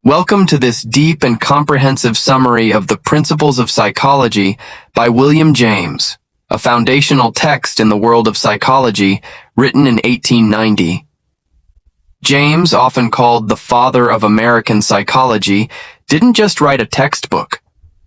Welcome to this deep and comprehensive summary of the Principles of Psychology by William James, a foundational text in the world of psychology written in 1890. James, often called the father of American psychology, didn't just write a textbook.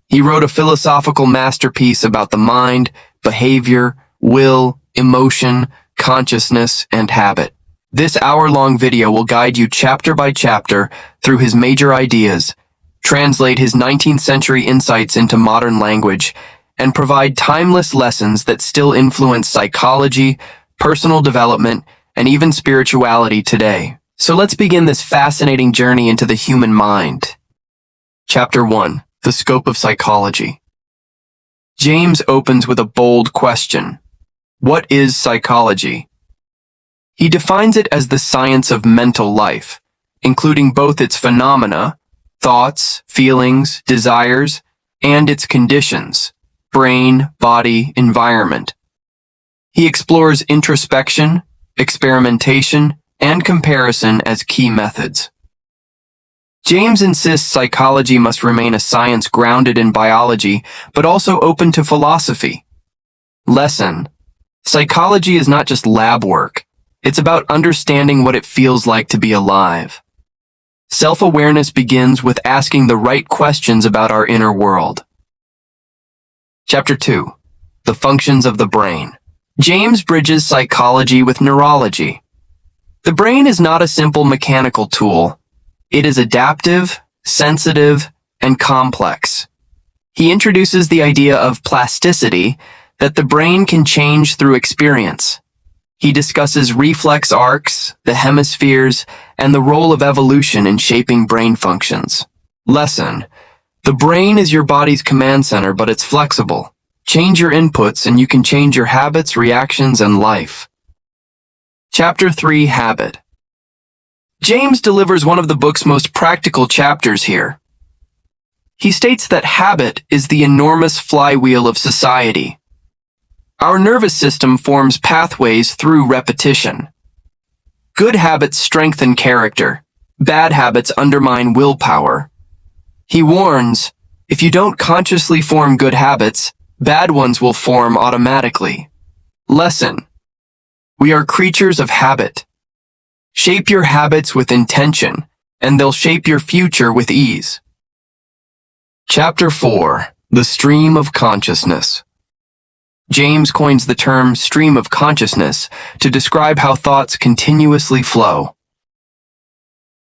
He wrote a philosophical masterpiece about the mind, behavior, will, emotion, consciousness, and habit. This hour-long video will guide you chapter by chapter through his major ideas, translate his 19th century insights into modern language, and provide timeless lessons that still influence psychology, personal development, and even spirituality today. So let's begin this fascinating journey into the human mind. Chapter 1. The Scope of Psychology. James opens with a bold question. What is psychology? He defines it as the science of mental life, including both its phenomena, thoughts, feelings, desires, and its conditions, brain, body, environment. He explores introspection, experimentation, and comparison as key methods. James insists psychology must remain a science grounded in biology, but also open to philosophy. Lesson: psychology is not just lab work. It's about understanding what it feels like to be alive. Self-awareness begins with asking the right questions about our inner world. Chapter 2. The Functions of the Brain. James bridges psychology with neurology. The brain is not a simple mechanical tool. It is adaptive, sensitive, and complex. He introduces the idea of plasticity, that the brain can change through experience. He discusses reflex arcs, the hemispheres, and the role of evolution in shaping brain functions. Lesson: the brain is your body's command center, but it's flexible. Change your inputs and you can change your habits, reactions, and life. Chapter 3. Habit. James delivers one of the book's most practical chapters here. He states that habit is the enormous flywheel of society. Our nervous system forms pathways through repetition. Good habits strengthen character. Bad habits undermine willpower. He warns, if you don't consciously form good habits, bad ones will form automatically. Lesson: we are creatures of habit. Shape your habits with intention, and they'll shape your future with ease. Chapter 4. The Stream of Consciousness. James coins the term stream of consciousness to describe how thoughts continuously flow.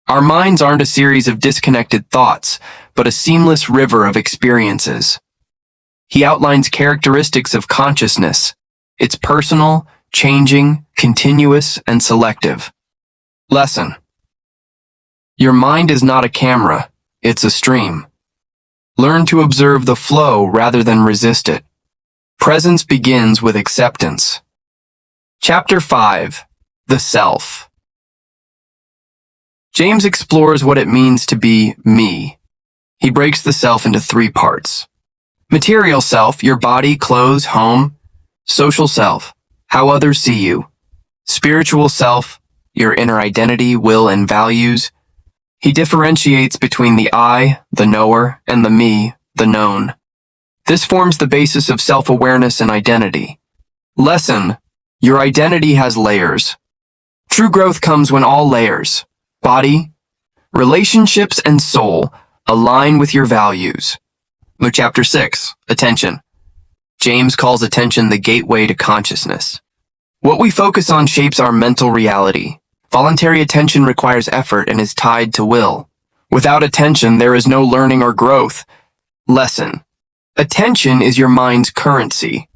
Our minds aren't a series of disconnected thoughts, but a seamless river of experiences. He outlines characteristics of consciousness. It's personal, changing, continuous, and selective. Lesson: your mind is not a camera, it's a stream. Learn to observe the flow rather than resist it. Presence begins with acceptance. Chapter 5. The Self. James explores what it means to be me. He breaks the self into 3 parts. Material self, your body, clothes, home. Social self, how others see you. Spiritual self, your inner identity, will, and values. He differentiates between the I, the knower, and the me, the known. This forms the basis of self-awareness and identity. Lesson: your identity has layers. True growth comes when all layers, body, relationships, and soul, align with your values. Chapter 6. Attention. James calls attention the gateway to consciousness. What we focus on shapes our mental reality. Voluntary attention requires effort and is tied to will. Without attention, there is no learning or growth. Lesson: attention is your mind's currency.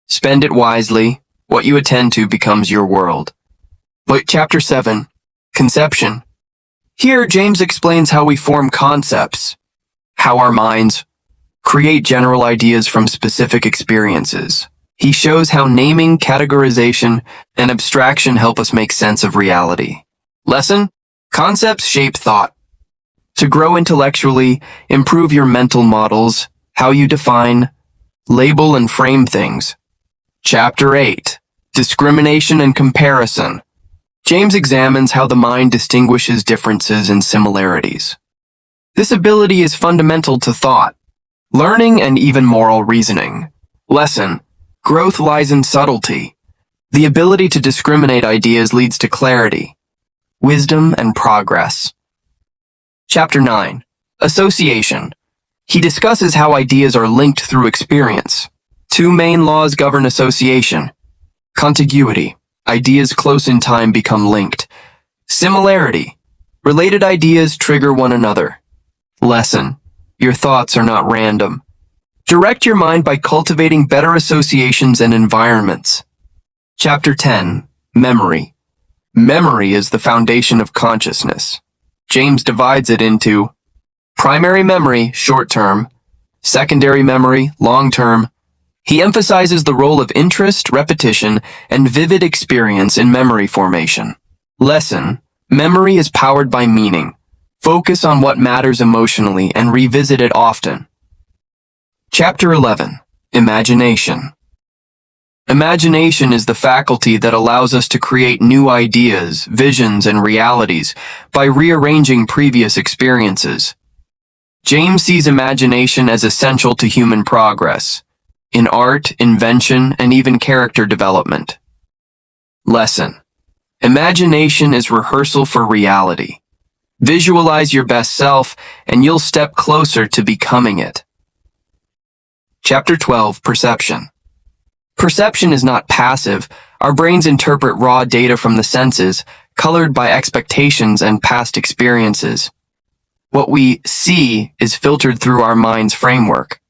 Spend it wisely. What you attend to becomes your world. Chapter 7. Conception. Here, James explains how we form concepts, how our minds create general ideas from specific experiences. He shows how naming, categorization, and abstraction help us make sense of reality. Lesson: concepts shape thought. To grow intellectually, improve your mental models, how you define, label, and frame things. Chapter 8. Discrimination and Comparison. James examines how the mind distinguishes differences and similarities. This ability is fundamental to thought, learning, and even moral reasoning. Lesson: growth lies in subtlety. The ability to discriminate ideas leads to clarity, wisdom, and progress. Chapter 9. Association. He discusses how ideas are linked through experience. Two main laws govern association. Contiguity. Ideas close in time become linked. Similarity. Related ideas trigger one another. Lesson: your thoughts are not random. Direct your mind by cultivating better associations and environments. Chapter 10. Memory. Memory is the foundation of consciousness. James divides it into primary memory, short-term, secondary memory, long-term. He emphasizes the role of interest, repetition, and vivid experience in memory formation. Lesson: memory is powered by meaning. Focus on what matters emotionally and revisit it often. Chapter 11. Imagination. Imagination is the faculty that allows us to create new ideas, visions, and realities by rearranging previous experiences. James sees imagination as essential to human progress, in art, invention, and even character development. Lesson: imagination is rehearsal for reality. Visualize your best self, and you'll step closer to becoming it. Chapter 12. Perception. Perception is not passive. Our brains interpret raw data from the senses, colored by expectations and past experiences. What we see is filtered through our mind's framework.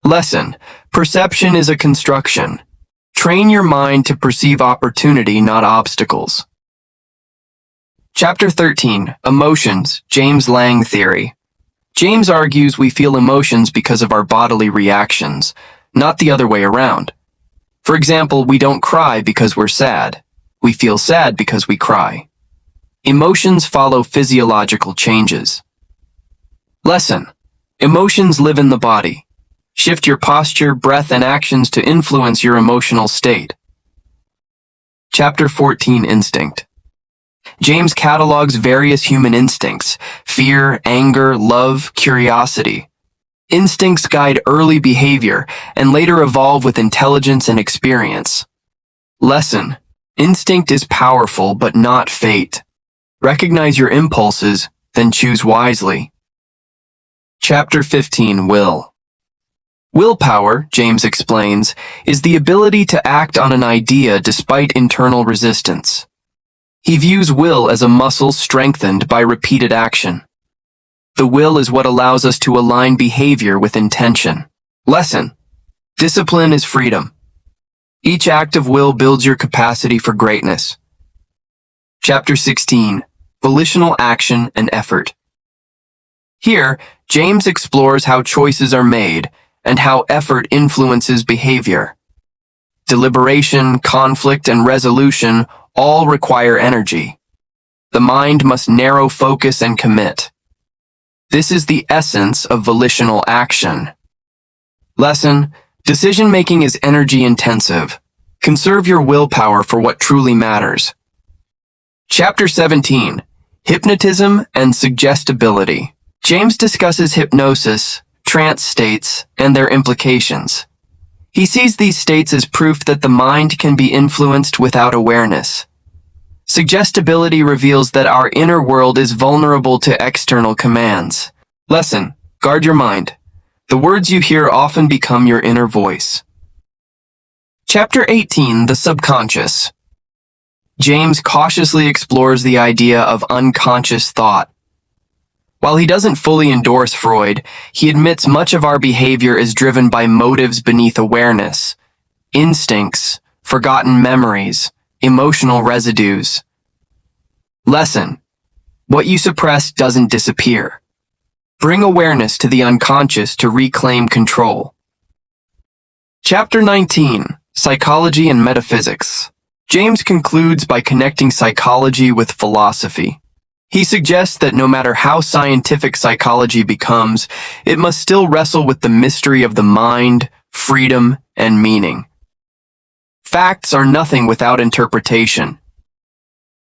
Lesson: perception is a construction. Train your mind to perceive opportunity, not obstacles. Chapter 13. Emotions, James Lang theory. James argues we feel emotions because of our bodily reactions, not the other way around. For example, we don't cry because we're sad. We feel sad because we cry. Emotions follow physiological changes. Lesson: emotions live in the body. Shift your posture, breath, and actions to influence your emotional state. Chapter 14. Instinct. James catalogs various human instincts: fear, anger, love, curiosity. Instincts guide early behavior and later evolve with intelligence and experience. Lesson: instinct is powerful but not fate. Recognize your impulses, then choose wisely. Chapter 15. Will. Willpower, James explains, is the ability to act on an idea despite internal resistance. He views will as a muscle strengthened by repeated action. The will is what allows us to align behavior with intention. Lesson: discipline is freedom. Each act of will builds your capacity for greatness. Chapter 16. Volitional action and effort. Here, James explores how choices are made and how effort influences behavior. Deliberation, conflict, and resolution all require energy. The mind must narrow focus and commit. This is the essence of volitional action. Lesson: decision-making is energy-intensive. Conserve your willpower for what truly matters. Chapter 17. Hypnotism and Suggestibility. James discusses hypnosis, trance states, and their implications. He sees these states as proof that the mind can be influenced without awareness. Suggestibility reveals that our inner world is vulnerable to external commands. Lesson: guard your mind. The words you hear often become your inner voice. Chapter 18. The Subconscious. James cautiously explores the idea of unconscious thought. While he doesn't fully endorse Freud, he admits much of our behavior is driven by motives beneath awareness, instincts, forgotten memories, emotional residues. Lesson: what you suppress doesn't disappear. Bring awareness to the unconscious to reclaim control. Chapter 19. Psychology and Metaphysics. James concludes by connecting psychology with philosophy. He suggests that no matter how scientific psychology becomes, it must still wrestle with the mystery of the mind, freedom, and meaning. Facts are nothing without interpretation.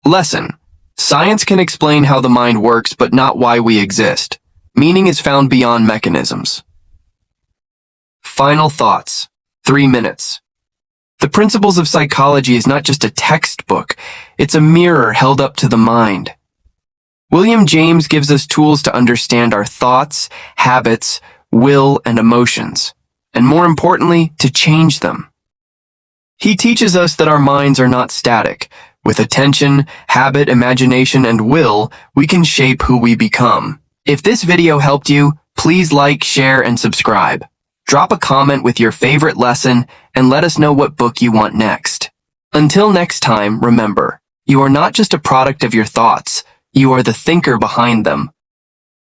Lesson: science can explain how the mind works, but not why we exist. Meaning is found beyond mechanisms. Final thoughts. 3 minutes. The Principles of Psychology is not just a textbook, it's a mirror held up to the mind. William James gives us tools to understand our thoughts, habits, will, and emotions, and more importantly, to change them. He teaches us that our minds are not static. With attention, habit, imagination, and will, we can shape who we become. If this video helped you, please like, share, and subscribe. Drop a comment with your favorite lesson and let us know what book you want next. Until next time, remember, you are not just a product of your thoughts, you are the thinker behind them.